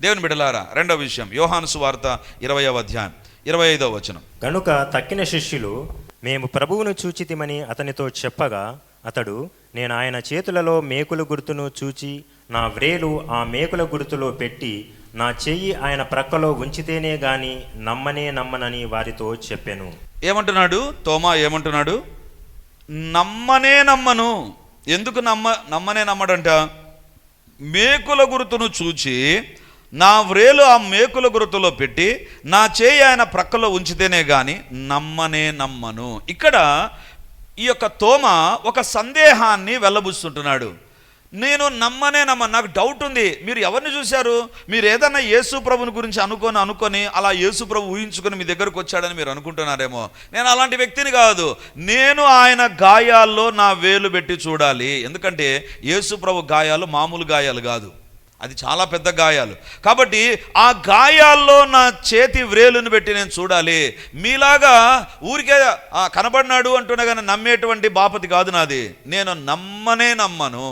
దేవుని బిడ్డలారా, రెండవ విషయం యోహాను సువార్త 20వ అధ్యాయం 25వ వచనం. కనుక తక్కిన శిష్యులు మేము ప్రభువును చూచితిమని అతనితో చెప్పగా అతడు, నేను ఆయన చేతులలో మేకుల గుర్తును చూచి నా వ్రేలు ఆ మేకుల గుర్తులో పెట్టి నా చెయ్యి ఆయన ప్రక్కలో ఉంచితేనే గాని నమ్మనని వారితో చెప్పాను. ఏమంటున్నాడు తోమా? ఏమంటున్నాడు? నమ్మనే నమ్మను. ఎందుకు నమ్మనే నమ్మడంట? మేకుల గుర్తును చూచి నా వ్రేలు ఆ మేకుల గుర్తులో పెట్టి నా చేయి ఆయన ప్రక్కలో ఉంచితేనే గాని నమ్మనే నమ్మను. ఇక్కడ ఈ యొక్క తోమ ఒక సందేహాన్ని వెళ్ళబుస్తుంటున్నాడు. నేను నమ్మనే నమ్మను, నాకు డౌట్ ఉంది. మీరు ఎవరిని చూశారు? మీరు ఏదన్నా యేసు ప్రభుని గురించి అనుకొని అలా యేసు ప్రభు ఊహించుకొని మీ దగ్గరకు వచ్చాడని మీరు అనుకుంటున్నారేమో. నేను అలాంటి వ్యక్తిని కాదు. నేను ఆయన గాయాల్లో నా వేలు పెట్టి చూడాలి. ఎందుకంటే యేసు ప్రభు గాయాలు మామూలు గాయాలు కాదు, అది చాలా పెద్ద గాయాలు. కాబట్టి ఆ గాయాల్లో నా చేతి వ్రేలును పెట్టి నేను చూడాలి. మీలాగా ఊరికే కనబడినాడు అంటున్నా కానీ నమ్మేటువంటి బాపతి కాదు నాది. నేను నమ్మనే నమ్మను.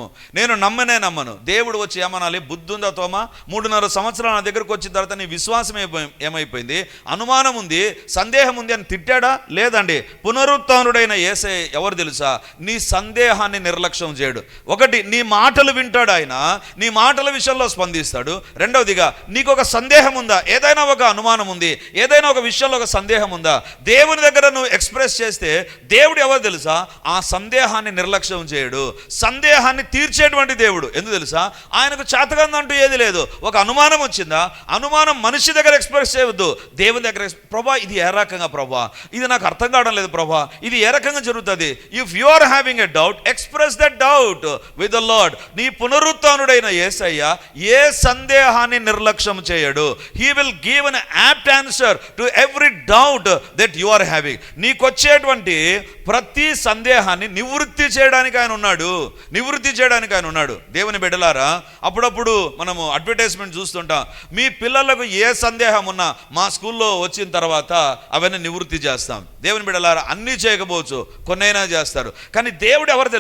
దేవుడు వచ్చి ఏమనాలి? బుద్ధుందా తోమా? 3.5 సంవత్సరాలు నా దగ్గరకు వచ్చిన తర్వాత నీ విశ్వాసం ఏమైపోయింది? అనుమానం ఉంది, సందేహం ఉంది అని తిట్టాడా? లేదండి. పునరుత్థానుడైన యేసయ్య ఎవరు తెలుసా? నీ సందేహాన్ని నిర్లక్ష్యం చేయడు. ఒకటి, నీ మాటలు వింటాడు ఆయన, నీ మాటల విషయంలో స్పందిస్తాడు. రెండవదిగా, నీకు ఒక సందేహం ఉందా? ఏదైనా ఒక అనుమానం ఉంది, ఏదైనా ఒక విషయంలో ఒక సందేహం ఉందా? దేవుని దగ్గర నువ్వు ఎక్స్ప్రెస్ చేస్తే దేవుడు ఎవరు తెలుసా? ఆ సందేహాన్ని నిర్లక్ష్యం చేయడు, సందేహాన్ని తీర్చేటువంటి దేవుడు. ఎందుకు తెలుసా? ఆయనకు చేతకందంటూ ఏది లేదు. ఒక అనుమానం వచ్చిందా, అనుమానం మనిషి దగ్గర ఎక్స్ప్రెస్ చేయవద్దు, దేవుని దగ్గర. ప్రభా ఇది ఏ రకంగా ప్రభా, ఇది నాకు అర్థం కావడం లేదు ప్రభా, ఇది ఏ రకంగా జరుగుతుంది? If you are having a doubt, express that doubt with the lord. నీ పునరుత్థానుడైన యేసయ్య ఏ సందేహాన్ని నిర్లక్ష్యం చేయడు. He will give an apt answer to every doubt that you are having. నీకొచ్చేటువంటి ప్రతి సందేహాన్ని నివృత్తి చేయడానికి ఆయన ఉన్నాడు. దేవుని బిడ్డలారా, అప్పుడప్పుడు మనము అడ్వర్టైజ్మెంట్ చూస్తుంటాం. మీ పిల్లలకు ఏ సందేహం ఉన్నా మా స్కూల్లో వచ్చిన తర్వాత అవన్నీ నివృత్తి చేస్తాం. దేవుని బిడ్డలారా, అన్నీ చేయకపోవచ్చు, కొన్నైనా చేస్తారు. కానీ దేవుడు ఎవరు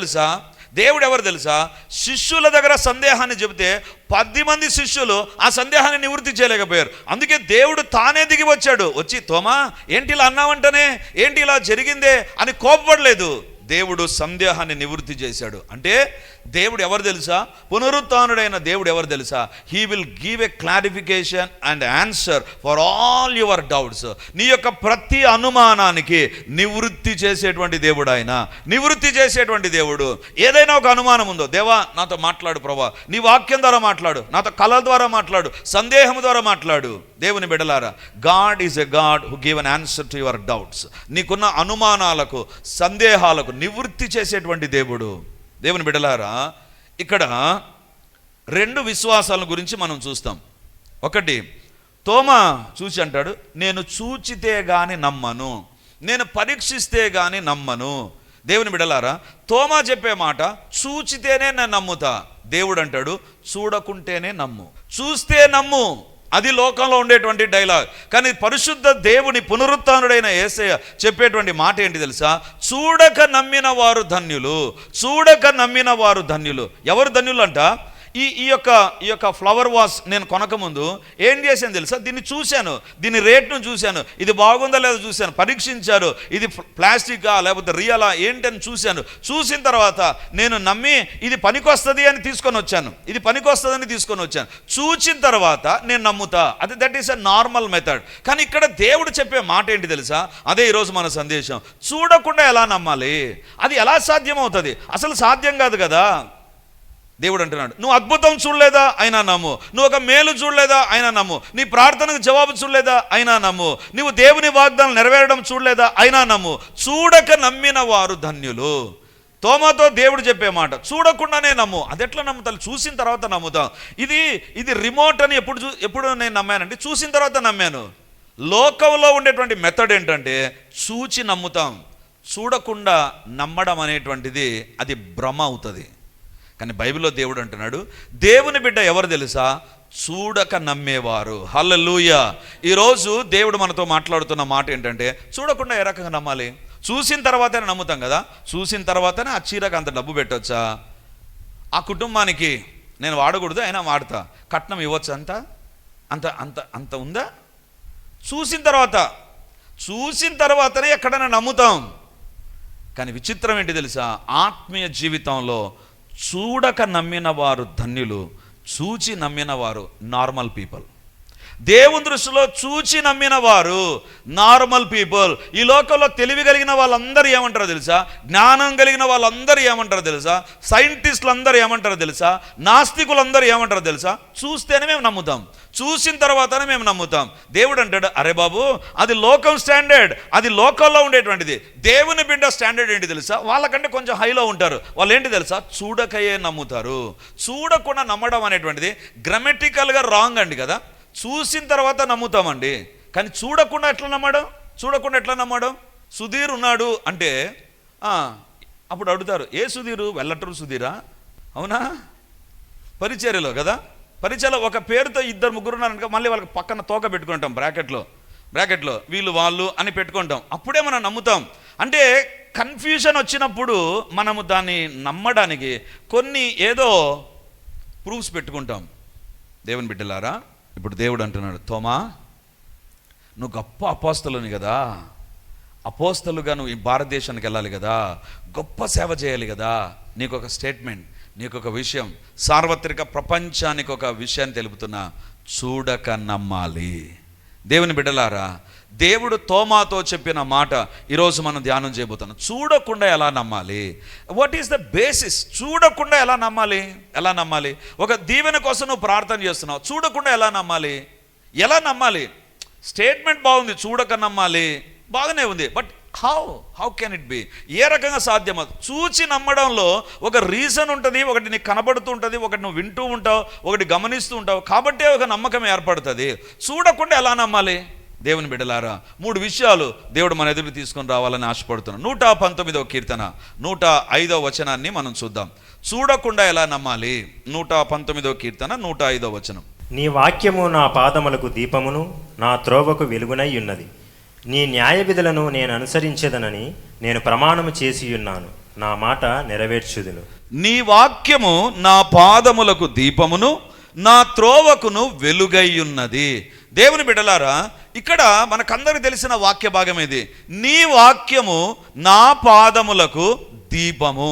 తెలుసా? శిష్యుల దగ్గర సందేహాన్ని చెబితే 10 మంది శిష్యులు ఆ సందేహాన్ని నివృత్తి చేయలేకపోయారు. అందుకే దేవుడు తానే దిగి వచ్చి, తోమా ఏంటి ఇలా అన్నావంటనే, ఏంటి ఇలా జరిగిందే అని కోపపడలేదు. దేవుడు సందేహాన్ని నివృత్తి చేశాడు. అంటే దేవుడు ఎవరు తెలుసా? పునరుత్థానుడైన దేవుడు ఎవరు తెలుసా? He will give a clarification and answer for all your doubts. నీ యొక్క ప్రతి అనుమానానికి నివృత్తి చేసేటువంటి దేవుడు ఆయన, నివృత్తి చేసేటువంటి దేవుడు. ఏదైనా ఒక అనుమానం ఉందో, దేవా నాతో మాట్లాడు ప్రభా, నీ వాక్యం ద్వారా మాట్లాడు, నాతో కళల ద్వారా మాట్లాడు, సందేహం ద్వారా మాట్లాడు. దేవుని బిడ్డలారా, God is a God who give an answer to your doubts. నీకున్న అనుమానాలకు, సందేహాలకు నివృత్తి చేసేటువంటి దేవుడు. దేవుని బిడ్డలారా, ఇక్కడ 2 విశ్వాసాల గురించి మనం చూస్తాం. ఒకటి, తోమా చూసి అంటాడు, నేను చూచితే గాని నమ్మను, నేను పరీక్షిస్తే గాని నమ్మను. దేవుని బిడ్డలారా, తోమా చెప్పే మాట చూచితేనే నేను నమ్ముతా. దేవుడు అంటాడు చూడకుంటేనే నమ్ము, చూస్తే నమ్ము. అది లోకంలో ఉండేటువంటి డైలాగ్. కానీ పరిశుద్ధ దేవుని పునరుత్థానుడైన యేసయ్య చెప్పేటువంటి మాట ఏంటి తెలుసా? చూడక నమ్మిన వారు ధన్యులు. ఎవరు ధన్యులు అంట? ఈ యొక్క ఫ్లవర్ వాస్ నేను కొనకముందు ఏం చేశాను తెలుసా? దీన్ని చూశాను, దీని రేట్ను చూశాను, ఇది బాగుందా లేదో చూశాను, పరీక్షించారు, ఇది ప్లాస్టికా లేకపోతే రియలా ఏంటని చూశాను. చూసిన తర్వాత నేను నమ్మి ఇది పనికొస్తుంది అని తీసుకొని వచ్చాను. చూసిన తర్వాత నేను నమ్ముతా. అది that is a normal method. కానీ ఇక్కడ దేవుడు చెప్పే మాట ఏంటి తెలుసా? అదే ఈరోజు మన సందేశం. చూడకుండా ఎలా నమ్మాలి? అది ఎలా సాధ్యమవుతుంది? అసలు సాధ్యం కాదు కదా. దేవుడు అంటున్నాడు, నువ్వు అద్భుతం చూడలేదా? అయినా నమ్ము. నువ్వు ఒక మేలు చూడలేదా? అయినా నమ్ము. నీ ప్రార్థనకు జవాబు చూడలేదా? అయినా నమ్ము. నువ్వు దేవుని వాగ్దానం నెరవేరడం చూడలేదా? అయినా నమ్ము. చూడక నమ్మిన వారు ధన్యులు. తోమాతో దేవుడు చెప్పే మాట చూడకుండానే నమ్ము. అది ఎట్లా నమ్ముతాను? చూసిన తర్వాత నమ్ముతాం. ఇది రిమోట్ అని ఎప్పుడు నేను నమ్మానంటే చూసిన తర్వాత నమ్మాను. లోకంలో ఉండేటువంటి మెథడ్ ఏంటంటే చూచి నమ్ముతాం. చూడకుండా నమ్మడం అనేటువంటిది అది భ్రమ అవుతుంది. కానీ బైబిల్లో దేవుడు అంటున్నాడు, దేవుని బిడ్డ ఎవరు తెలుసా? చూడక నమ్మేవారు. హల్లెలూయా. ఈరోజు దేవుడు మనతో మాట్లాడుతున్న మాట ఏంటంటే చూడకుండా ఏ రకంగా నమ్మాలి? చూసిన తర్వాతనే నమ్ముతాం కదా. చూసిన తర్వాతనే ఆ చీరకు అంత డబ్బు పెట్టొచ్చా? ఆ కుటుంబానికి నేను వాడకూడదు అయినా వాడతా, కట్నం ఇవ్వచ్చు అంతా అంత అంత అంత ఉందా? చూసిన తర్వాతనే ఎక్కడైనా నమ్ముతాం. కానీ విచిత్రం ఏంటి తెలుసా? ఆత్మీయ జీవితంలో చూడక నమ్మిన వారు ధన్యులు, చూచి నమ్మిన వారు నార్మల్ పీపుల్. దేవుని దృష్టిలో చూచి నమ్మిన వారు నార్మల్ పీపుల్. ఈ లోకంలో తెలివి కలిగిన వాళ్ళందరూ ఏమంటారో తెలుసా? జ్ఞానం కలిగిన వాళ్ళందరూ ఏమంటారో తెలుసా? సైంటిస్టులు అందరూ ఏమంటారో తెలుసా? నాస్తికులందరూ ఏమంటారో తెలుసా? చూస్తేనే మేము నమ్ముతాం, చూసిన తర్వాతనే మేము నమ్ముతాం. దేవుడు అంటాడు, అరే బాబు, అది లోకం స్టాండర్డ్, అది లోకంలో ఉండేటువంటిది. దేవుని బిడ్డ స్టాండర్డ్ ఏంటి తెలుసా? వాళ్ళకంటే కొంచెం హైలో ఉంటారు. వాళ్ళు ఏంటి తెలుసా? చూడకయే నమ్ముతారు. చూడకుండా నమ్మడం అనేటువంటిది గ్రామటికల్గా రాంగ్ అండి కదా. చూసిన తర్వాత నమ్ముతామండి, కానీ చూడకుండా ఎట్లా నమ్మడం? సుధీర్ ఉన్నాడు అంటే అప్పుడు అడుగుతారు, ఏ సుధీరు? వెల్లటూరు సుధీరా? అవునా? పరిచర్యలో కదా, పరిచయలో ఒక పేరుతో 2-3 ఉన్నారనుకో, మళ్ళీ వాళ్ళకి పక్కన తోక పెట్టుకుంటాం, బ్రాకెట్లో వీళ్ళు వాళ్ళు అని పెట్టుకుంటాం. అప్పుడే మనం నమ్ముతాం. అంటే కన్ఫ్యూజన్ వచ్చినప్పుడు మనము దాన్ని నమ్మడానికి కొన్ని ఏదో ప్రూఫ్స్ పెట్టుకుంటాం. దేవుని బిడ్డలారా, ఇప్పుడు దేవుడు అంటున్నాడు, తోమా, నువ్వు గొప్ప అపోస్తలుని కదా, అపోస్తలుగా నువ్వు ఈ భారతదేశానికి వెళ్ళాలి కదా, గొప్ప సేవ చేయాలి కదా, నీకు ఒక స్టేట్మెంట్, నీకు ఒక విషయం, సార్వత్రిక ప్రపంచానికి ఒక విషయాన్ని తెలుపుతున్నా, చూడక నమ్మాలి. దేవుని బిడ్డలారా, దేవుడు తోమాతో చెప్పిన మాట ఈరోజు మనం ధ్యానం చేయబోతున్నాం. చూడకుండా ఎలా నమ్మాలి? What is the basis? చూడకుండా ఎలా నమ్మాలి? ఒక దీవెన కోసం నువ్వు ప్రార్థన చేస్తున్నావు, చూడకుండా ఎలా నమ్మాలి? స్టేట్మెంట్ బాగుంది, చూడక నమ్మాలి, బాగానే ఉంది. But how can it be? ఏ రకంగా సాధ్యమా? చూచి నమ్మడంలో ఒక రీజన్ ఉంటుంది, ఒకటి నీకు కనబడుతూ ఉంటుంది, ఒకటి నువ్వు వింటూ ఉంటావు, ఒకటి గమనిస్తూ ఉంటావు, కాబట్టే ఒక నమ్మకం ఏర్పడుతుంది. చూడకుండా ఎలా నమ్మాలి? దేవుని బిడ్డలారా, 3 విషయాలు దేవుడు మన ఎదురు తీసుకొని రావాలని ఆశపడుతున్నాం. 119వ కీర్తన 105వ వచనాన్ని మనం చూద్దాం. చూడకుండా ఎలా నమ్మాలి? 119వ కీర్తన 105వ వచనం. నీ వాక్యము నా పాదములకు దీపమును, నా త్రోవకు వెలుగునై ఉన్నది. నీ న్యాయ విధులను నేను అనుసరించేదనని నేను ప్రమాణము చేసి ఉన్నాను, నా మాట నెరవేర్చుదును. నీ వాక్యము నా పాదములకు దీపమును, నా త్రోవకును వెలుగై ఉన్నది. దేవుని బిడ్డలారా, ఇక్కడ మనకందరికి తెలిసిన వాక్య భాగం ఇది. నీ వాక్యము నా పాదములకు దీపము,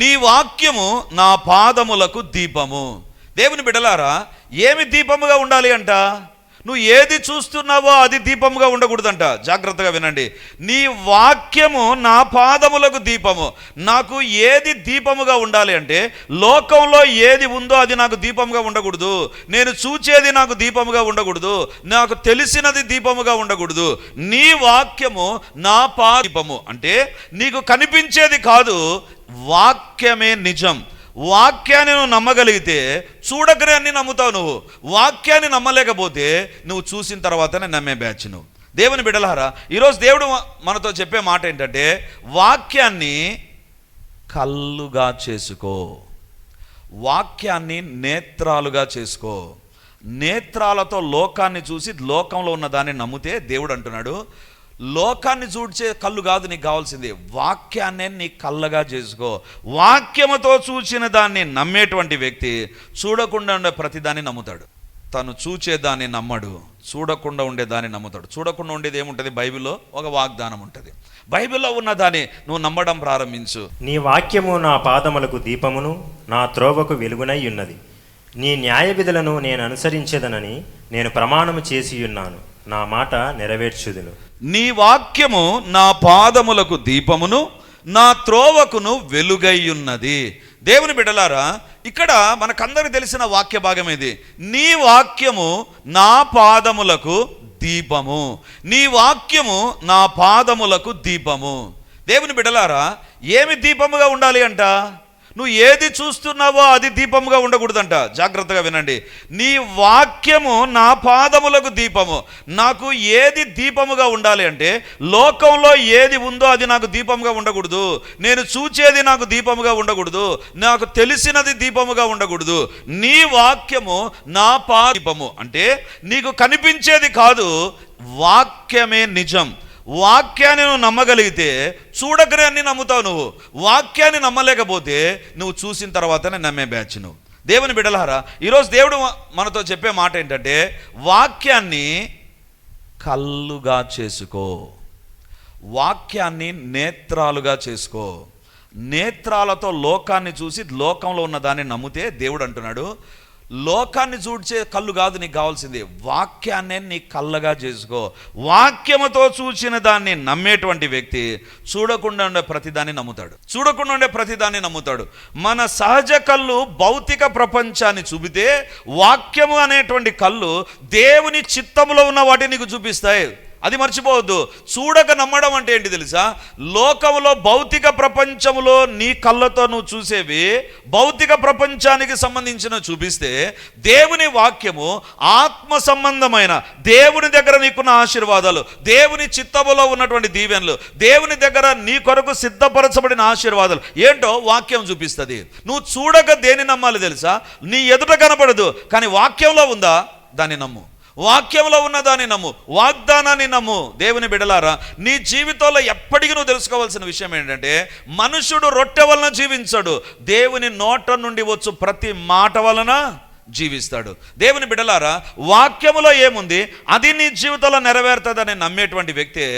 నీ వాక్యము నా పాదములకు దీపము. దేవుని బిడ్డలారా, ఏమి దీపముగా ఉండాలి అంట? నువ్వు ఏది చూస్తున్నావో అది దీపముగా ఉండకూడదంట. జాగ్రత్తగా వినండి. నీ వాక్యము నా పాదములకు దీపము. నాకు ఏది దీపముగా ఉండాలి అంటే, లోకంలో ఏది ఉందో అది నాకు దీపముగా ఉండకూడదు, నేను చూచేది నాకు దీపముగా ఉండకూడదు, నాకు తెలిసినది దీపముగా ఉండకూడదు. నీ వాక్యము నా దీపము అంటే నీకు కనిపించేది కాదు, వాక్యమే నిజం. వాక్యాన్ని నువ్వు నమ్మగలిగితే చూడకనే అన్ని నమ్ముతావు. నువ్వు వాక్యాన్ని నమ్మలేకపోతే నువ్వు చూసిన తర్వాతనే నమ్మే బ్యాచ్ నువ్వు. దేవుని బిడ్డలారా, ఈరోజు దేవుడు మనతో చెప్పే మాట ఏంటంటే, వాక్యాన్ని కళ్ళుగా చేసుకో, వాక్యాన్ని నేత్రాలుగా చేసుకో. నేత్రాలతో లోకాన్ని చూసి లోకంలో ఉన్న దాన్ని నమ్మితే దేవుడు అంటున్నాడు, లోకాన్ని చూడ్చే కళ్ళు కాదు నీకు కావాల్సింది, వాక్యాన్నే నీ కళ్ళగా చేసుకో. వాక్యముతో చూచిన దాన్ని నమ్మేటువంటి వ్యక్తి చూడకుండా ఉండే ప్రతిదాన్ని నమ్ముతాడు. తను చూచేదాన్ని నమ్మడు, చూడకుండా ఉండేదాన్ని నమ్ముతాడు. చూడకుండా ఉండేది ఏముంటుంది? బైబిల్లో ఒక వాగ్దానం ఉంటుంది. బైబిల్లో ఉన్నదాన్ని నువ్వు నమ్మడం ప్రారంభించు. నీ వాక్యము నా పాదములకు దీపమును, నా త్రోవకు వెలుగునై ఉన్నది. నీ న్యాయ విధులను నేను అనుసరించేదనని నేను ప్రమాణము చేసి ఉన్నాను, నా మాట నెరవేర్చుదును. నీ వాక్యము నా పాదములకు దీపమును, నా త్రోవకును వెలుగై ఉన్నది. దేవుని బిడ్డలారా, ఇక్కడ మనకందరికి తెలిసిన వాక్య భాగం ఇది. నీ వాక్యము నా పాదములకు దీపము, నీ వాక్యము నా పాదములకు దీపము. దేవుని బిడ్డలారా, ఏమి దీపముగా ఉండాలి అంట? నువ్వు ఏది చూస్తున్నావో అది దీపముగా ఉండకూడదంట. జాగ్రత్తగా వినండి. నీ వాక్యము నా పాదములకు దీపము. నాకు ఏది దీపముగా ఉండాలి అంటే, లోకంలో ఏది ఉందో అది నాకు దీపముగా ఉండకూడదు, నేను చూచేది నాకు దీపముగా ఉండకూడదు, నాకు తెలిసినది దీపముగా ఉండకూడదు. నీ వాక్యము నా దీపము అంటే నీకు కనిపించేది కాదు, వాక్యమే నిజం. వాక్యాన్ని నువ్వు నమ్మగలిగితే చూడకనే అన్ని నమ్ముతావు. నువ్వు వాక్యాన్ని నమ్మలేకపోతే నువ్వు చూసిన తర్వాతనే నమ్మే బ్యాచ్ నువ్వు. దేవుని బిడ్డలారా, ఈరోజు దేవుడు మనతో చెప్పే మాట ఏంటంటే, వాక్యాన్ని కళ్ళుగా చేసుకో, వాక్యాన్ని నేత్రాలుగా చేసుకో. నేత్రాలతో లోకాన్ని చూసి లోకంలో ఉన్న దాన్ని నమ్మితే దేవుడు అంటున్నాడు, లోకాన్ని చూడ్చే కళ్ళు కాదు నీకు కావాల్సింది, వాక్యాన్నే నీ కళ్ళగా చేసుకో. వాక్యముతో చూసిన దాన్ని నమ్మేటువంటి వ్యక్తి చూడకుండా ఉండే ప్రతిదాన్ని నమ్ముతాడు, చూడకుండా ఉండే ప్రతిదాన్ని నమ్ముతాడు. మన సహజ కళ్ళు భౌతిక ప్రపంచాన్ని చూపితే, వాక్యము అనేటువంటి కళ్ళు దేవుని చిత్తములో ఉన్న వాటిని నీకు చూపిస్తాయి. అది మర్చిపోవద్దు. చూడక నమ్మడం అంటే ఏంటి తెలుసా? లోకంలో భౌతిక ప్రపంచంలో నీ కళ్ళతో నువ్వు చూసేవి భౌతిక ప్రపంచానికి సంబంధించిన చూపిస్తే, దేవుని వాక్యము ఆత్మ సంబంధమైన దేవుని దగ్గర నీకున్న ఆశీర్వాదాలు, దేవుని చిత్తములో ఉన్నటువంటి దీవెనలు, దేవుని దగ్గర నీ కొరకు సిద్ధపరచబడిన ఆశీర్వాదాలు ఏంటో వాక్యం చూపిస్తుంది. నువ్వు చూడక దేని నమ్మాలి తెలుసా? నీ ఎదుట కనపడదు, కానీ వాక్యంలో ఉందా దాన్ని నమ్ము, వాక్యంలో ఉన్నదాన్ని నమ్ము, వాగ్దానాన్ని నమ్ము. దేవుని బిడ్డలారా, నీ జీవితంలో ఎప్పటికీ నువ్వు తెలుసుకోవాల్సిన విషయం ఏంటంటే, మనుషుడు రొట్టె వలన జీవించడు, దేవుని నోట నుండి వచ్చు ప్రతి మాట వలన జీవిస్తాడు. దేవుని బిడ్డలారా, వాక్యములో ఏముంది అది నీ జీవితంలో నెరవేరుతుందని నమ్మేటువంటి వ్యక్తే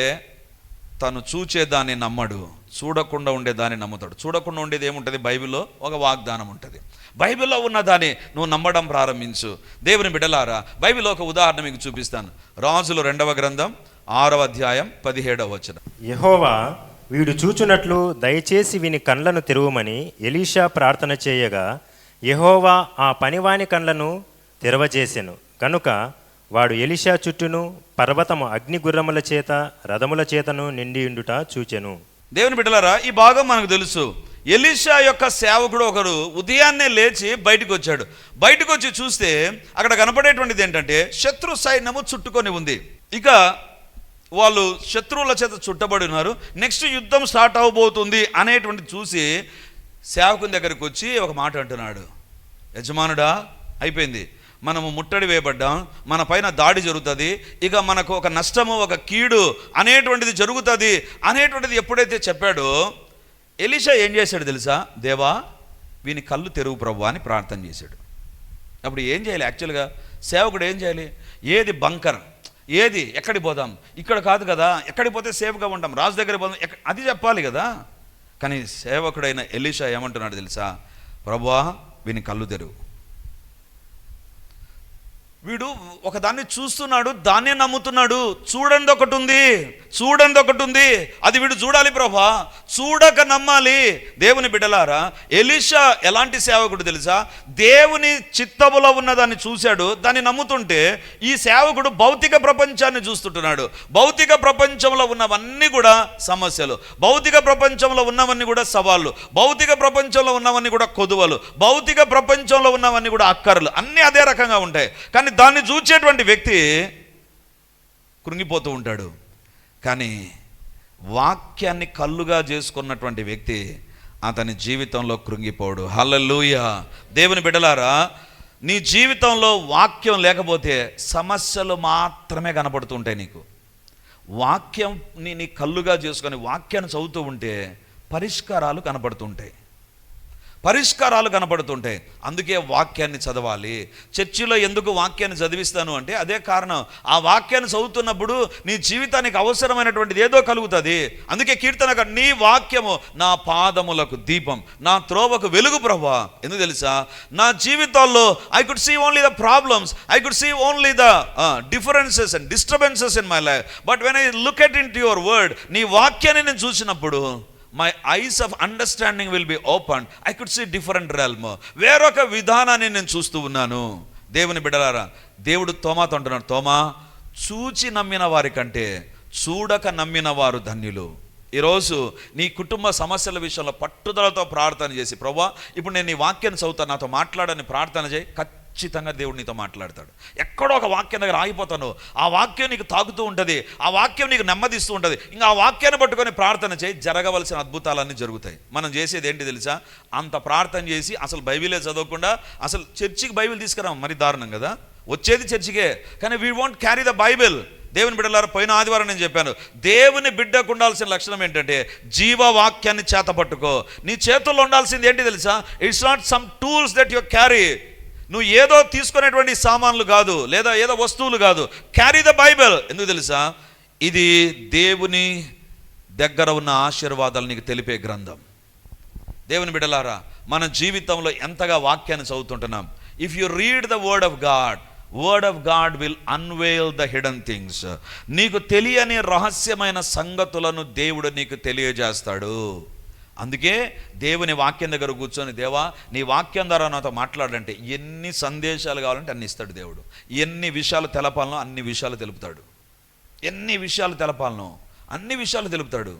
తను చూచేదాన్ని నమ్మడు, చూడకుండా ఉండేదాన్ని నమ్ముతాడు. చూడకుండా ఉండేది ఏముంటుంది? బైబిల్లో ఒక వాగ్దానం ఉంటుంది. బైబిల్లో ఉన్నదాన్ని నువ్వు నమ్మడం ప్రారంభించు. దేవుని బిడ్డలారా, బైబిల్లో ఒక ఉదాహరణ మీకు చూపిస్తాను. రాజులు 2వ గ్రంథం 6వ అధ్యాయం 17వ వచనం. యెహోవా వీడు చూచునట్లు దయచేసి వీని కండ్లను తెరువమని ఎలీషా ప్రార్థన చేయగా, యెహోవా ఆ పనివాని కండ్లను తెరవజేసెను. కనుక వాడు ఎలీషా చుట్టూను పర్వతము అగ్నిగుర్రముల చేత రథముల చేతను నిండియుండుట చూచెను. దేవుని బిడ్డలారా, ఈ భాగం మనకు తెలుసు. ఎలీషా యొక్క సేవకుడు ఒకరు ఉదయాన్నే లేచి బయటకు వచ్చాడు. బయటకు వచ్చి చూస్తే అక్కడ కనపడేటువంటిది ఏంటంటే, శత్రు సైన్యము చుట్టుకొని ఉంది. ఇక వాళ్ళు శత్రువుల చేత చుట్టబడి ఉన్నారు. నెక్స్ట్ యుద్ధం స్టార్ట్ అవబోతుంది అనేటువంటి చూసి సేవకుని దగ్గరికి వచ్చి ఒక మాట అంటున్నాడు, యజమానుడా, అయిపోయింది, మనము ముట్టడి వేయబడ్డాం, మన పైన దాడి జరుగుతుంది, ఇక మనకు ఒక నష్టము ఒక కీడు అనేటువంటిది జరుగుతుంది అనేటువంటిది ఎప్పుడైతే చెప్పాడో, ఎలీషా ఏం చేశాడు తెలుసా? దేవా, వీని కళ్ళు తెరువు ప్రభువా అని ప్రార్థన చేశాడు. అప్పుడు ఏం చేయాలి? యాక్చువల్గా సేవకుడు ఏం చేయాలి? ఏది బంకర్, ఏది ఎక్కడికి పోదాం, ఇక్కడ కాదు కదా, ఎక్కడికి పోతే సేఫ్గా ఉంటాం, రాజు దగ్గర పోదాం, అది చెప్పాలి కదా. కానీ సేవకుడైన ఎలీషా ఏమంటున్నాడు తెలుసా? ప్రభువా, వీని కళ్ళు తెరువు. వీడు ఒకదాన్ని చూస్తున్నాడు, దాన్నే నమ్ముతున్నాడు. చూడండి ఒకటి ఉంది, చూడండి ఒకటి ఉంది, అది వీడు చూడాలి ప్రభా, చూడక నమ్మాలి. దేవుని బిడ్డలారా, ఎలీషా ఎలాంటి సేవకుడు తెలుసా? దేవుని చిత్తములో ఉన్నదాన్ని చూశాడు, దాన్ని నమ్ముతుంటే ఈ సేవకుడు భౌతిక ప్రపంచాన్ని చూస్తుంటున్నాడు. భౌతిక ప్రపంచంలో ఉన్నవన్నీ కూడా సమస్యలు, భౌతిక ప్రపంచంలో ఉన్నవన్నీ కూడా సవాళ్ళు, భౌతిక ప్రపంచంలో ఉన్నవన్నీ కూడా కొదువలు, భౌతిక ప్రపంచంలో ఉన్నవన్నీ కూడా అక్కర్లు, అన్నీ అదే రకంగా ఉంటాయి. కానీ దాన్ని చూచేటువంటి వ్యక్తి కృంగిపోతూ ఉంటాడు. కానీ వాక్యాన్ని కళ్ళుగా చేసుకున్నటువంటి వ్యక్తి అతని జీవితంలో కృంగిపోడు. హల్లెలూయా. దేవుని బిడ్డలారా, నీ జీవితంలో వాక్యం లేకపోతే సమస్యలు మాత్రమే కనపడుతూ ఉంటాయి. నీకు వాక్యం నీ కళ్ళుగా చేసుకొని వాక్యాన్ని చదువుతూ ఉంటే పరిష్కారాలు కనపడుతుంటాయి, పరిష్కారాలు కనపడుతుంటాయి. అందుకే వాక్యాన్ని చదవాలి. చర్చిలో ఎందుకు వాక్యాన్ని చదివిస్తాను అంటే అదే కారణం. ఆ వాక్యాన్ని చదువుతున్నప్పుడు నీ జీవితానికి అవసరమైనటువంటిది ఏదో కలుగుతుంది. అందుకే కీర్తనగా, నీ వాక్యము నా పాదములకు దీపం, నా త్రోవకు వెలుగు ప్రభువా. ఎందుకు తెలుసా? నా జీవితాల్లో I could see only the problems, I could see only the differences and disturbances in my life, but when I look at into your word, నీ వాక్యాన్ని నేను చూసినప్పుడు my eyes of understanding will be open, I could see different realm, వేరొక విధానాన్ని నేను చూస్తూ ఉన్నాను. దేవుని బిడ్డలారా, దేవుడు తోమాతో అంటున్నాడు, తోమా, చూచి నమ్మిన వారి కంటే చూడక నమ్మిన వారు ధన్యులు. ఈరోజు నీ కుటుంబ సమస్యల విషయంలో పట్టుదలతో ప్రార్థన చేసి, ప్రభువా, ఇప్పుడు నేను నీ వాక్యాన్ని చదువుతాను, నాతో మాట్లాడని ప్రార్థన చేయి. ఖచ్చితంగా దేవుడు నీతో మాట్లాడతాడు. ఎక్కడో ఒక వాక్యం దగ్గర ఆగిపోతాను, ఆ వాక్యం నీకు తాకుతూ ఉంటుంది, ఆ వాక్యం నీకు నెమ్మదిస్తూ ఉంటుంది. ఇంకా ఆ వాక్యాన్ని పట్టుకొని ప్రార్థన చేయి, జరగవలసిన అద్భుతాలన్నీ జరుగుతాయి. మనం చేసేది ఏంటి తెలుసా? అంత ప్రార్థన చేసి అసలు బైబిలే చదవకుండా అసలు చర్చికి బైబిల్ తీసుకురాం, మరి దారుణం కదా. వచ్చేది చర్చికే, కానీ we won't carry the Bible. దేవుని బిడ్డలారా, పోయిన ఆదివారం నేను చెప్పాను, దేవుని బిడ్డకు ఉండాల్సిన లక్షణం ఏంటంటే జీవవాక్యాన్ని చేతపట్టుకో. నీ చేతుల్లో ఉండాల్సింది ఏంటి తెలుసా? It's not some tools that you carry. నువ్వు ఏదో తీసుకునేటువంటి సామాన్లు కాదు, లేదా ఏదో వస్తువులు కాదు. Carry the Bible. ఎందుకు తెలుసా? ఇది దేవుని దగ్గర ఉన్న ఆశీర్వాదాలు నీకు తెలిపే గ్రంథం. దేవుని బిడ్డలారా, మన జీవితంలో ఎంతగా వాక్యాన్ని చదువుతుంటున్నాం. If you read the word of God will unveil the hidden things. నీకు తెలియని రహస్యమైన సంగతులను దేవుడు నీకు తెలియజేస్తాడు. అందుకే దేవుని వాక్యం దగ్గర కూర్చొని, దేవా నీ వాక్యం ద్వారా నాతో మాట్లాడంటే ఎన్ని సందేశాలు కావాలంటే అన్ని ఇస్తాడు దేవుడు. ఎన్ని విషయాలు తెలపాలనో అన్ని విషయాలు తెలుపుతాడు. ఎన్ని విషయాలు తెలపాలనో అన్ని విషయాలు తెలుపుతాడు.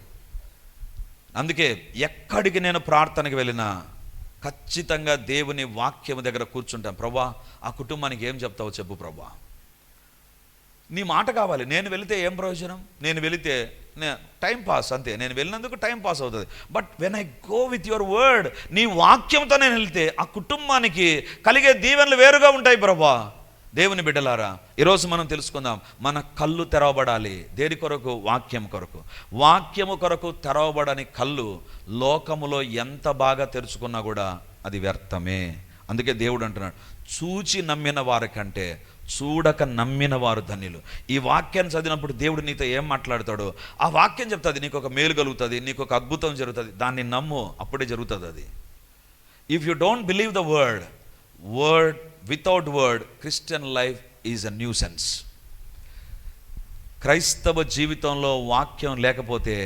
అందుకే ఎక్కడికి నేను ప్రార్థనకి వెళ్ళినా ఖచ్చితంగా దేవుని వాక్యం దగ్గర కూర్చుంటాను. ప్రభా, ఆ కుటుంబానికి ఏం చెప్తావో చెప్పు ప్రభా, నీ మాట కావాలి. నేను వెళితే ఏం ప్రయోజనం? నేను వెళితే టైం పాస్ అంతే. నేను వెళ్ళినందుకు టైం పాస్ అవుతుంది. But when I go with your word, నీ వాక్యంతో నేను వెళ్తే ఆ కుటుంబానికి కలిగే దీవెనలు వేరుగా ఉంటాయి ప్రభా. దేవుని బిడ్డలారా, ఈరోజు మనం తెలుసుకుందాం, మన కళ్ళు తెరవబడాలి. దేని కొరకు? వాక్యం కొరకు. వాక్యము కొరకు తెరవబడని కళ్ళు లోకములో ఎంత బాగా తెరుచుకున్నా కూడా అది వ్యర్థమే. అందుకే దేవుడు అంటున్నాడు, చూచి నమ్మిన వారి కంటే చూడక నమ్మిన వారు ధన్యులు. ఈ వాక్యాన్ని చదివినప్పుడు దేవుడు నీతో ఏం మాట్లాడతాడో ఆ వాక్యం చెప్తుంది. నీకు ఒక మేలు కలుగుతుంది, నీకు ఒక అద్భుతం జరుగుతుంది. దాన్ని నమ్ము, అప్పుడే జరుగుతుంది అది. If you don't believe the word without word, Christian life is a nuisance. క్రైస్తవ జీవితంలో వాక్యం లేకపోతే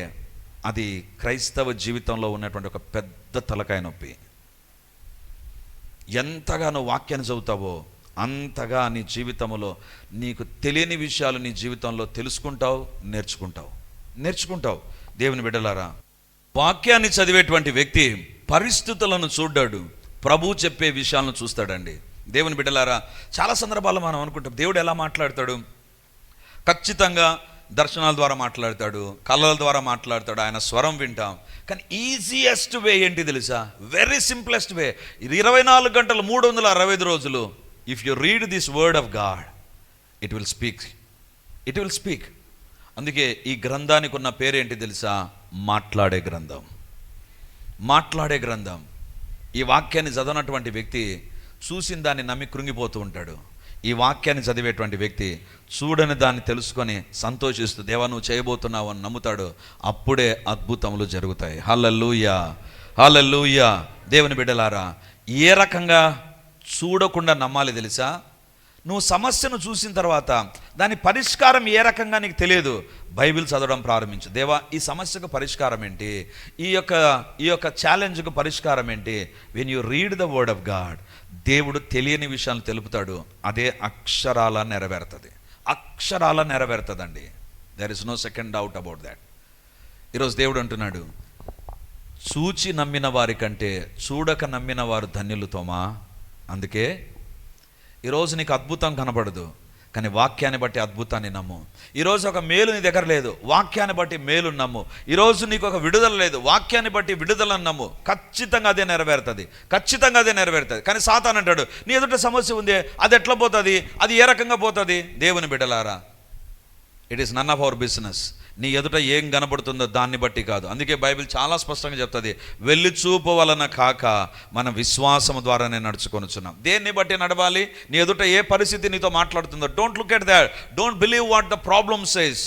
అది క్రైస్తవ జీవితంలో ఉన్నటువంటి ఒక పెద్ద తలకాయ నొప్పి. ఎంతగా నువ్వు వాక్యాన్ని చదువుతావో అంతగా నీ జీవితంలో నీకు తెలియని విషయాలు నీ జీవితంలో తెలుసుకుంటావు, నేర్చుకుంటావు. దేవుని బిడ్డలారా, వాక్యాన్ని చదివేటువంటి వ్యక్తి పరిస్థితులను చూడ్డాడు, ప్రభు చెప్పే విషయాలను చూస్తాడండి. దేవుని బిడ్డలారా, చాలా సందర్భాల్లో మనం అనుకుంటాం దేవుడు ఎలా మాట్లాడతాడు. ఖచ్చితంగా దర్శనాల ద్వారా మాట్లాడతాడు, కళల ద్వారా మాట్లాడతాడు, ఆయన స్వరం వింటాం. కానీ ఈజియెస్ట్ వే ఏంటి తెలుసా? వెరీ సింప్లెస్ట్ వే. 24 గంటలు 365 రోజులు if you read this word of God, it will speak. అందుకే ఈ గ్రంథానికి ఉన్న పేరేంటి తెలుసా? మాట్లాడే గ్రంథం. ఈ వాక్యాన్ని చదవనటువంటి వ్యక్తి చూసిన దాన్ని నమ్మి కృంగిపోతూ ఉంటాడు. ఈ వాక్యాన్ని చదివేటువంటి వ్యక్తి చూడని దాన్ని తెలుసుకొని సంతోషిస్తూ దేవా నువ్వు చేయబోతున్నావు అని నమ్ముతాడు. అప్పుడే అద్భుతములు జరుగుతాయి. హల్లెలూయా. దేవుని బిడ్డలారా, ఏ రకంగా చూడకుండా నమ్మాలి తెలుసా? నువ్వు సమస్యను చూసిన తర్వాత దాని పరిష్కారం ఏ రకంగా నీకు తెలియదు, బైబిల్ చదవడం ప్రారంభించు. దేవా ఈ సమస్యకు పరిష్కారం ఏంటి, ఈ యొక్క ఛాలెంజ్కు పరిష్కారం ఏంటి? When you read the word of God, దేవుడు తెలియని విషయాలు తెలుపుతాడు. అదే అక్షరాల నెరవేరుతుందండి. There is no second doubt about that. ఈరోజు దేవుడు అంటున్నాడు, చూచి నమ్మిన వారి కంటే చూడక నమ్మిన వారు ధన్యులు తోమా. అందుకే ఈరోజు నీకు అద్భుతం కనబడదు, కానీ వాక్యాన్ని బట్టి అద్భుతాన్ని నమ్ము. ఈరోజు ఒక మేలు నీ దగ్గర లేదు, వాక్యాన్ని బట్టి మేలు నమ్ము. ఈరోజు నీకు ఒక విడుదల లేదు, వాక్యాన్ని బట్టి విడుదలను నమ్ము. ఖచ్చితంగా అదే నెరవేరుతుంది. కానీ సాతాను అంటాడు, నీ ఎదుట సమస్య ఉంది, అది ఎట్లా పోతుంది, అది ఏ రకంగా పోతుంది? దేవుని బిడ్డలారా, it is none of our business. నీ ఎదుట ఏం కనబడుతుందో దాన్ని బట్టి కాదు. అందుకే బైబిల్ చాలా స్పష్టంగా చెప్తుంది, వెళ్ళి చూపు వలన కాక మన విశ్వాసము ద్వారానే నడుచుకొనుచున్నాం. దేన్ని బట్టి నడవాలి? నీ ఎదుట ఏ పరిస్థితి నీతో మాట్లాడుతుందో, don't look at that. Don't believe what the problem says,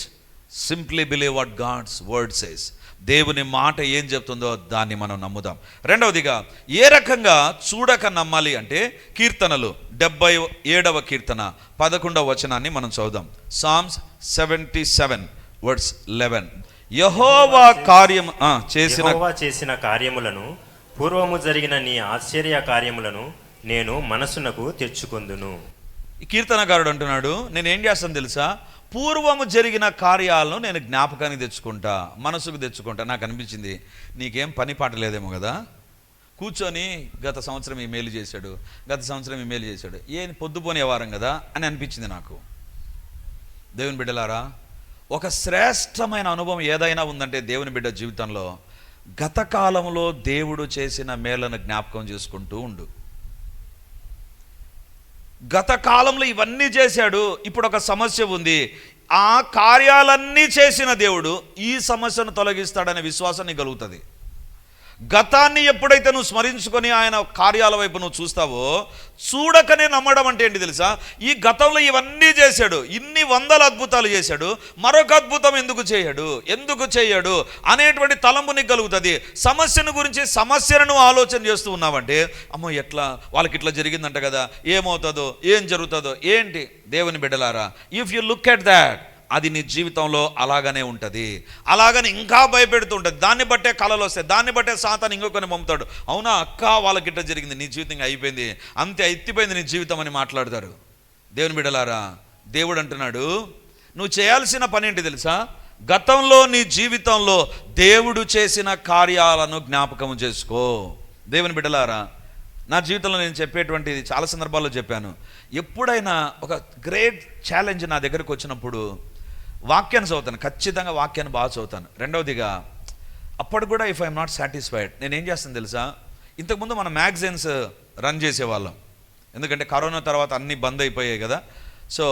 simply believe what God's word says. దేవుని మాట ఏం చెప్తుందో దాన్ని మనం నమ్ముదాం. రెండవదిగా ఏ రకంగా చూడక నమ్మాలి అంటే, కీర్తనలు 77వ కీర్తన 11వ వచనాన్ని మనం చదువుదాం. Psalms 77 verse 11. యెహోవా చేసిన కార్యములను, పూర్వము జరిగిన నీ ఆశ్చర్య కార్యములను నేను మనసునకు తెచ్చుకొందును. ఈ కీర్తనకారుడు అంటున్నాడు, నేను ఏం చేస్తాను తెలుసా? పూర్వము జరిగిన కార్యాలను నేను జ్ఞాపకానికి తెచ్చుకుంటా, మనసుకు తెచ్చుకుంటా. నాకు అనిపించింది, నీకేం పని పాట లేదేమో కదా, కూర్చొని గత సంవత్సరం ఈ మేలు చేశాడు, ఏం పొద్దుపోనే వారం కదా అని అనిపించింది నాకు. దేవుని బిడ్డలారా, ఒక శ్రేష్టమైన అనుభవం ఏదైనా ఉందంటే దేవుని బిడ్డ జీవితంలో గత కాలంలో దేవుడు చేసిన మేలను జ్ఞాపకం చేసుకుంటూ ఉండు. గత కాలంలో ఇవన్నీ చేశాడు, ఇప్పుడు ఒక సమస్య ఉంది, ఆ కార్యాలన్నీ చేసిన దేవుడు ఈ సమస్యను తొలగిస్తాడనే విశ్వాసం నీకు కలుగుతుంది. గతాన్ని ఎప్పుడైతే నువ్వు స్మరించుకొని ఆయన కార్యాల వైపు నువ్వు చూస్తావో, చూడకనే నమ్మడం అంటే ఏంటి తెలుసా? ఈ గతంలో ఇవన్నీ చేశాడు, ఇన్ని వందల అద్భుతాలు చేశాడు, మరొక అద్భుతం ఎందుకు చేయడు అనేటువంటి తలంపు నీకు కలుగుతుంది. సమస్యను గురించి సమస్యను ఆలోచన చేస్తూ ఉన్నావంటే, అమ్మో ఎట్లా వాళ్ళకి ఇట్లా జరిగిందంట కదా, ఏమవుతుందో, ఏం జరుగుతుందో ఏంటి. దేవుని బిడ్డలారా, if you look at that, అది నీ జీవితంలో అలాగనే ఉంటుంది. అలాగని ఇంకా భయపెడుతూ ఉంటుంది. దాన్ని బట్టే కళలు వస్తాయి, దాన్ని బట్టే సాతాను ఇంకొకరిని పంపుతాడు. అవునా అక్క, వాళ్ళకిట్ట జరిగింది, నీ జీవితం అయిపోయింది, అంతే ఎత్తిపోయింది నీ జీవితం అని మాట్లాడతారు. దేవుని బిడ్డలారా, దేవుడు అంటున్నాడు, నువ్వు చేయాల్సిన పని ఏంటి తెలుసా? గతంలో నీ జీవితంలో దేవుడు చేసిన కార్యాలను జ్ఞాపకం చేసుకో. దేవుని బిడ్డలారా, నా జీవితంలో నేను చెప్పేటువంటిది చాలా సందర్భాల్లో చెప్పాను. ఎప్పుడైనా ఒక గ్రేట్ ఛాలెంజ్ నా దగ్గరకు వచ్చినప్పుడు వాక్యాన్ని చదువుతాను, ఖచ్చితంగా వాక్యాన్ని బాగా చదువుతాను. రెండవదిగా, అప్పుడు కూడా ఇఫ్ ఐఎమ్ నాట్ సాటిస్ఫైడ్, నేనేం చేస్తాను తెలుసా? ఇంతకుముందు మనం మ్యాగజైన్స్ రన్ చేసేవాళ్ళం, ఎందుకంటే కరోనా తర్వాత అన్నీ బంద్ అయిపోయాయి కదా. సో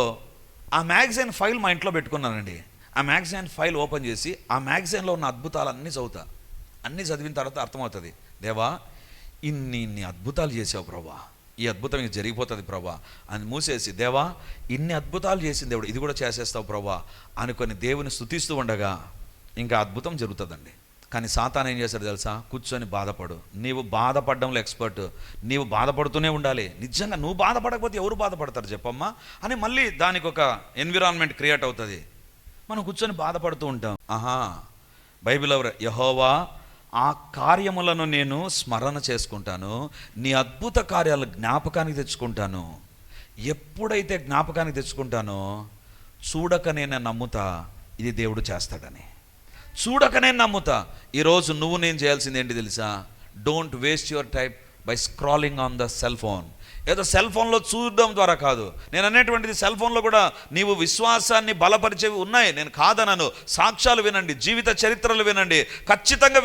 ఆ మ్యాగజైన్ ఫైల్ మా ఇంట్లో పెట్టుకున్నానండి. ఆ మ్యాగజైన్ ఫైల్ ఓపెన్ చేసి ఆ మ్యాగజైన్లో ఉన్న అద్భుతాలు అన్నీ చదువుతా. అన్నీ చదివిన తర్వాత అర్థమవుతుంది, దేవా ఇన్ని అద్భుతాలు చేసావు ప్రభా, ఈ అద్భుతం ఇంక జరిగిపోతుంది ప్రభా అని మూసేసి, దేవా ఇన్ని అద్భుతాలు చేసింది దేవుడు, ఇది కూడా చేసేస్తావు ప్రభా అనుకొని దేవుని స్తుతిస్తూ ఉండగా ఇంకా అద్భుతం జరుగుతుందండి. కానీ సాతాను ఏం చేస్తాడు తెలుసా? కూర్చొని బాధపడు, నీవు బాధపడడంలో ఎక్స్పర్ట్, నీవు బాధపడుతూనే ఉండాలి. నిజంగా నువ్వు బాధపడకపోతే ఎవరు బాధపడతారు చెప్పమ్మా అని మళ్ళీ దానికి ఒక ఎన్విరాన్మెంట్ క్రియేట్ అవుతుంది. మనం కూర్చొని బాధపడుతూ ఉంటాం. బైబిల్ యెహోవా ఆ కార్యములను నేను స్మరణ చేసుకుంటాను, నీ అద్భుత కార్యాలు జ్ఞాపకానికి తెచ్చుకుంటాను. ఎప్పుడైతే జ్ఞాపకానికి తెచ్చుకుంటానో, చూడకనే నేను నమ్ముతా ఇది దేవుడు చేస్తాడని. చూడకనే నమ్ముతా. ఈరోజు నువ్వు నేను చేయాల్సింది ఏంటి తెలుసా? Don't waste your time by scrolling on the cell phone. ఏదో సెల్ ఫోన్లో చూడడం ద్వారా కాదు. నేను అనేటువంటిది సెల్ ఫోన్లో కూడా నీవు విశ్వాసాన్ని బలపరిచేవి ఉన్నాయి, నేను కాదనను. సాక్ష్యాలు వినండి, జీవిత చరిత్రలు వినండి, ఖచ్చితంగా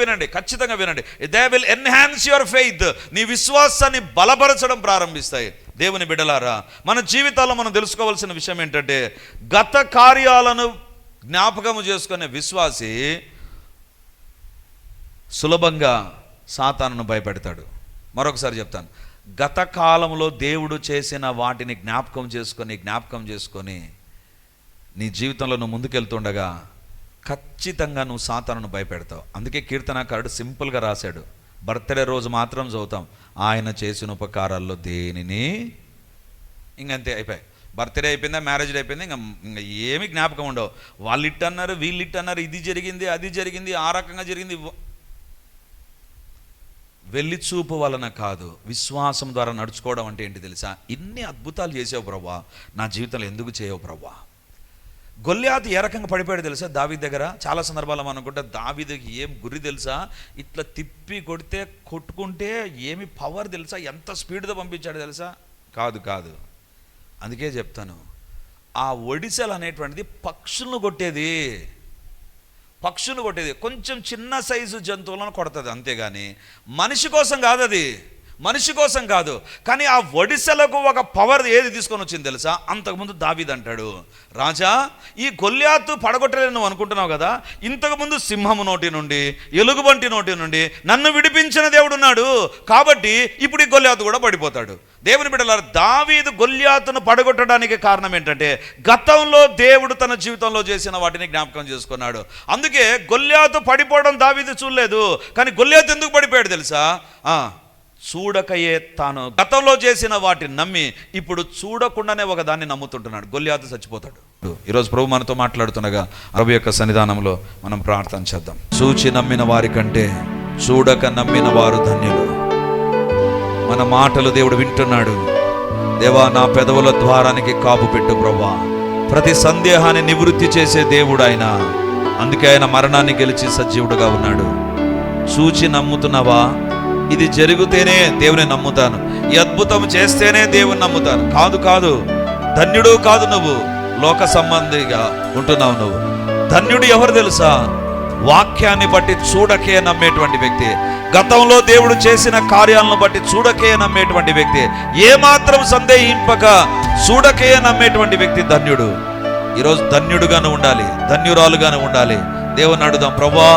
వినండి. They will enhance your faith. నీ విశ్వాసాన్ని బలపరచడం ప్రారంభిస్తాయి. దేవుని బిడ్డలారా, మన జీవితాల్లో మనం తెలుసుకోవాల్సిన విషయం ఏంటంటే, గత కార్యాలను జ్ఞాపకము చేసుకునే విశ్వాసి సులభంగా సాతానును భయపెడతాడు. మరొకసారి చెప్తాను, గత కాలంలో దేవుడు చేసిన వాటిని జ్ఞాపకం చేసుకొని నీ జీవితంలో నువ్వు ముందుకెళ్తుండగా ఖచ్చితంగా నువ్వు సాతానును భయపెడతావు. అందుకే కీర్తనాకారుడు సింపుల్గా రాశాడు, బర్త్డే రోజు మాత్రం చదువుతాం, ఆయన చేసిన ఉపకారాల్లో దేనిని, ఇంకంతే అయిపోయాయి. బర్త్డే అయిపోయిందా, మ్యారేజ్ అయిపోయింది, ఇంకా ఏమి జ్ఞాపకం ఉండవు. వాళ్ళు ఇట్టన్నారు, వీళ్ళు ఇట్టన్నారు, ఇది జరిగింది, అది జరిగింది, ఆ రకంగా జరిగింది. వెళ్ళి చూపు వలన కాదు, విశ్వాసం ద్వారా నడుచుకోవడం అంటే ఏంటి తెలుసా? ఇన్ని అద్భుతాలు చేసావు ప్రభా, నా జీవితంలో ఎందుకు చేయవు ప్రభా? గొల్యాతు ఏ రకంగా పడిపోయాడు తెలుసా? దావీదు దగ్గర చాలా సందర్భాలు మనం అనుకుంటే, దావీదుకి ఏం గురి తెలుసా? ఇట్లా తిప్పి కొట్టుకుంటే ఏమి పవర్ తెలుసా? ఎంత స్పీడ్తో పంపించాడు తెలుసా? కాదు. అందుకే చెప్తాను, ఆ ఒడిసెలు అనేటువంటిది పక్షులను కొట్టేది, కొంచెం చిన్న సైజు జంతువులను కొడుతుంది అంతేగాని మనిషి కోసం కాదు. కానీ ఆ ఒడిసెలకు ఒక పవర్ ఏది తీసుకొని వచ్చింది తెలుసా? అంతకుముందు దావీదు అంటాడు, రాజా ఈ గొల్యాతు పడగొట్టలేని నువ్వు అనుకుంటున్నావు కదా, ఇంతకుముందు సింహము నోటి నుండి, ఎలుగుబంటి నోటి నుండి నన్ను విడిపించిన దేవుడు ఉన్నాడు, కాబట్టి ఇప్పుడు ఈ గొల్యాతు కూడా పడిపోతాడు. దేవుని బిడ్డలారా, దావీదు గొల్యాతును పడగొట్టడానికి కారణం ఏంటంటే, గతంలో దేవుడు తన జీవితంలో చేసిన వాటిని జ్ఞాపకం చేసుకున్నాడు. అందుకే గొల్యాతు పడిపోవడం దావీదు చూడలేదు. కానీ గొల్యాతు ఎందుకు పడిపోయాడు తెలుసా? చూడకయే తాను గతంలో చేసిన వాటిని నమ్మి ఇప్పుడు చూడకుండానే ఒక దాన్ని నమ్ముతుంటున్నాడు. గొల్యాతు చచ్చిపోతాడు. ఈరోజు ప్రభు మనతో మాట్లాడుతుండగా ప్రభు యొక్క సన్నిధానంలో మనం ప్రార్థన చేద్దాం. చూచి నమ్మిన వారి కంటే చూడక నమ్మిన వారు ధన్యులు. మన మాటలు దేవుడు వింటున్నాడు. దేవా, నా పెదవుల ద్వారానికి కాపు పెట్టు ప్రభువా. ప్రతి సందేహాన్ని నివృత్తి చేసే దేవుడు ఆయన. అందుకే ఆయన మరణాన్ని గెలిచి సజీవుడుగా ఉన్నాడు. చూచి నమ్ముతున్నావా? ఇది జరిగితేనే దేవుని నమ్ముతాను, ఈ అద్భుతం చేస్తేనే దేవుని నమ్ముతాను. కాదు, ధన్యుడు కాదు, నువ్వు లోక సంబంధిగా ఉంటున్నావు. నువ్వు ధన్యుడు ఎవరు తెలుసా? వాక్యాన్ని బట్టి చూడకే నమ్మేటువంటి వ్యక్తి, గతంలో దేవుడు చేసిన కార్యాలను బట్టి చూడకే నమ్మేటువంటి వ్యక్తి, ఏమాత్రం సందేహింపక చూడకే నమ్మేటువంటి వ్యక్తి ధన్యుడు. ఈరోజు ధన్యుడుగాను ఉండాలి, ధన్యురాలుగాను ఉండాలి. దేవుని అడుగుదాం, ప్రభువా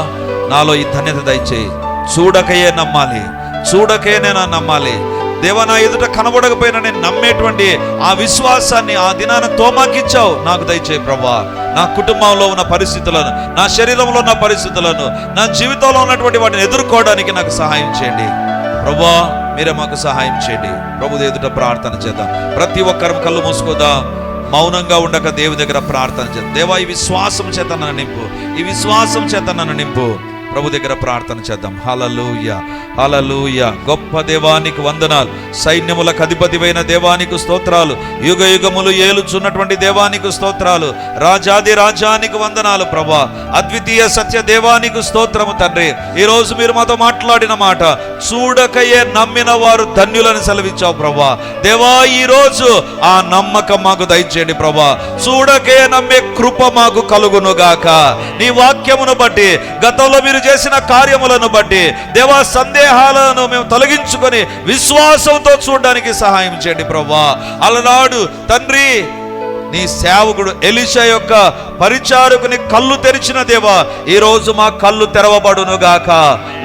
నాలో ఈ ధన్యత దయచేయి. చూడకయే నమ్మాలి, చూడకే నేను నమ్మాలి. దేవా నా ఎదుట కనబడకపోయినా నేను నమ్మేటువంటి ఆ విశ్వాసాన్ని ఆ దినాన తోమాకిచ్చావు, నాకు దయచేయి ప్రభువా. నా కుటుంబంలో ఉన్న పరిస్థితులను, నా శరీరంలో ఉన్న పరిస్థితులను, నా జీవితంలో ఉన్నటువంటి వాటిని ఎదుర్కోవడానికి నాకు సహాయం చేయండి ప్రభువా. మీరే మాకు సహాయం చేయండి. ప్రభు ఎదుట ప్రార్థన చేద్దాం. ప్రతి ఒక్కరం కళ్ళు మూసుకోదాం, మౌనంగా ఉండక దేవుని దగ్గర ప్రార్థన చేద్దాం. దేవా ఈ విశ్వాసం చేత నన్ను నింపు, ఈ విశ్వాసం చేత నన్ను నింపు. ప్రభు దగ్గర ప్రార్థన చేద్దాం. హల్లెలూయా, హల్లెలూయా. గొప్ప దేవానికి వందనాలు, సైన్యములకు అధిపతివైన దేవానికి స్తోత్రాలు, యుగ యుగములు ఏలుచున్నటువంటి దేవానికి స్తోత్రాలు, రాజాది రాజానికి వందనాలు ప్రభా. అద్వితీయ సత్య దేవానికి స్తోత్రము తండ్రి. ఈరోజు మీరు మాతో మాట్లాడిన మాట, చూడకయే నమ్మిన వారు ధన్యులని సెలవిచ్చావు ప్రభా. దేవా ఈరోజు ఆ నమ్మకం మాకు దయచేయండి ప్రభా. చూడకే నమ్మే కృప మాకు కలుగునుగాక. నీ వాక్యమును బట్టి, గతంలో మీరు చేసిన కార్యములను బట్టి దేవా సందేహాలను మేము తొలగించుకొని విశ్వాసంతో చూడడానికి సహాయం చేయండి ప్రభువా. అలనాడు తండ్రి నీ సేవకుడు ఎలీషా యొక్క పరిచారకుని కళ్ళు తెరిచిన దేవా, ఈరోజు మా కళ్ళు తెరవబడును గాక.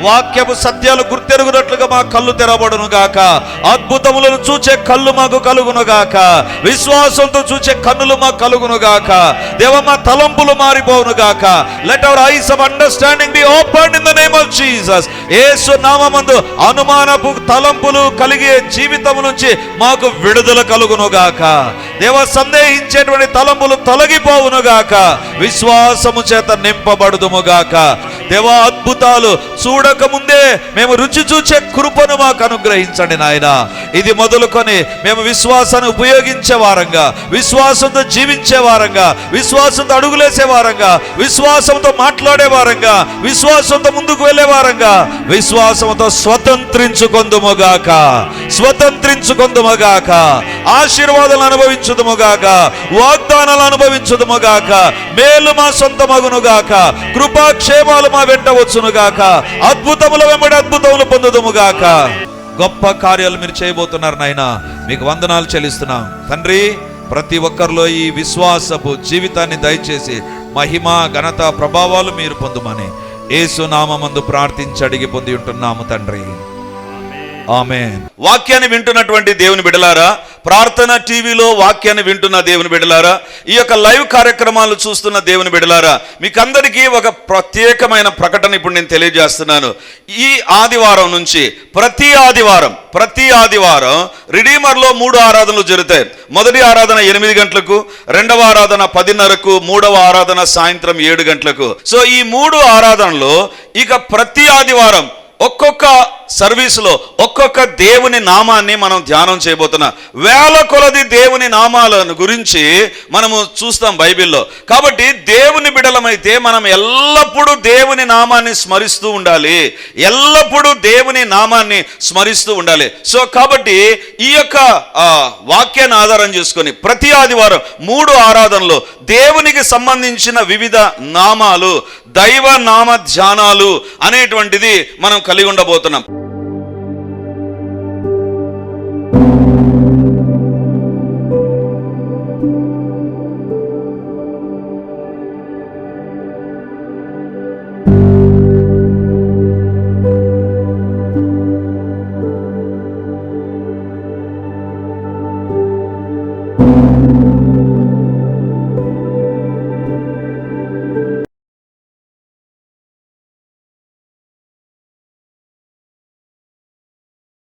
వాక్యపు సత్యాలు గుర్తెరుగునట్లుగా మా కళ్ళు తెరవబడును గాక. అద్భుతములను చూచే కళ్ళు మాకు కలుగును గాక. విశ్వాసంతో చూచే కన్నులు మాకు కలుగును గాక. దేవా మా తలంపులు మారిపోవును గాక. Let our eyes of understanding be opened in the name of Jesus. యేసు నామమందు అనుమానపు తలంపులు కలిగే జీవితం నుంచి మాకు విడుదల కలుగును గాక. దేవా సందేహించేటువంటి తలంపులు తొలగిపోవును గాక. విశ్వాసము చేత నింపబడుదుము గాక. దేవా అద్భుతాలు చూడక ముందే మేము రుచి చూచే కృపను మాకు అనుగ్రహించండి నాయన. ఇది మొదలుకొని మేము విశ్వాసాన్ని ఉపయోగించే వారంగా, విశ్వాసంతో జీవించే వారంగా, విశ్వాసంతో అడుగులేసే వారంగా, విశ్వాసంతో మాట్లాడే వారంగా, విశ్వాసంతో ముందుకు వెళ్ళే వారంగా, విశ్వాసంతో స్వతంత్రించుకొందుముగాక, స్వతంత్రించుకొందుముగాక. ఆశీర్వాదాలు అనుభవించుదుముగాక, వాగ్దానాలు అనుభవించుదుముగాక. మేలు మా సొంతమగునుగాక, కృపాక్షేమాలు మా వెంట వచ్చునుగాక. అద్భుతముల వెంబడి అద్భుతములు పొందుదుముగాక. గొప్ప కార్యాలు మీరు చేయబోతున్నారు నాయన, మీకు వందనాలు చెల్లిస్తున్నాం తండ్రి. ప్రతి ఒక్కరిలో ఈ విశ్వాసపు జీవితాన్ని దయచేసి మహిమ ఘనత ప్రభావాలు మీరు పొందుమని యేసు నామమందు ప్రార్థించి అడిగి పొంది ఉంటున్నాము తండ్రి. ఆమేన్. వాక్యాన్ని వింటున్నటువంటి దేవుని బిడ్డలారా, ప్రార్థన టీవీలో వాక్యాన్ని వింటున్న దేవుని బిడ్డలారా, ఈ యొక్క లైవ్ కార్యక్రమాలు చూస్తున్న దేవుని బిడ్డలారా, మీకందరికీ ఒక ప్రత్యేకమైన ప్రకటన ఇప్పుడు నేను తెలియజేస్తున్నాను. ఈ ఆదివారం నుంచి ప్రతి ఆదివారం రిడీమర్లో 3 ఆరాధనలు జరుగుతాయి. మొదటి ఆరాధన 8 గంటలకు, రెండవ ఆరాధన 10:30కు, మూడవ ఆరాధన సాయంత్రం 7 గంటలకు. సో ఈ 3 ఆరాధనలో ఇక ప్రతి ఆదివారం ఒక్కొక్క సర్వీసులో ఒక్కొక్క దేవుని నామాన్ని మనం ధ్యానం చేయబోతున్నాం. వేల కొలది దేవుని నామాలను గురించి మనము చూస్తాం బైబిల్లో. కాబట్టి దేవుని బిడలమైతే మనం ఎల్లప్పుడూ దేవుని నామాన్ని స్మరిస్తూ ఉండాలి, ఎల్లప్పుడూ దేవుని నామాన్ని స్మరిస్తూ ఉండాలి. సో కాబట్టి ఈ యొక్క వాక్యాన్ని ఆధారం చేసుకొని ప్రతి ఆదివారం 3 ఆరాధనలో దేవునికి సంబంధించిన వివిధ నామాలు, దైవ నామ ధ్యానాలు అనేటువంటిది మనం కలిగి ఉండబోతున్నాం.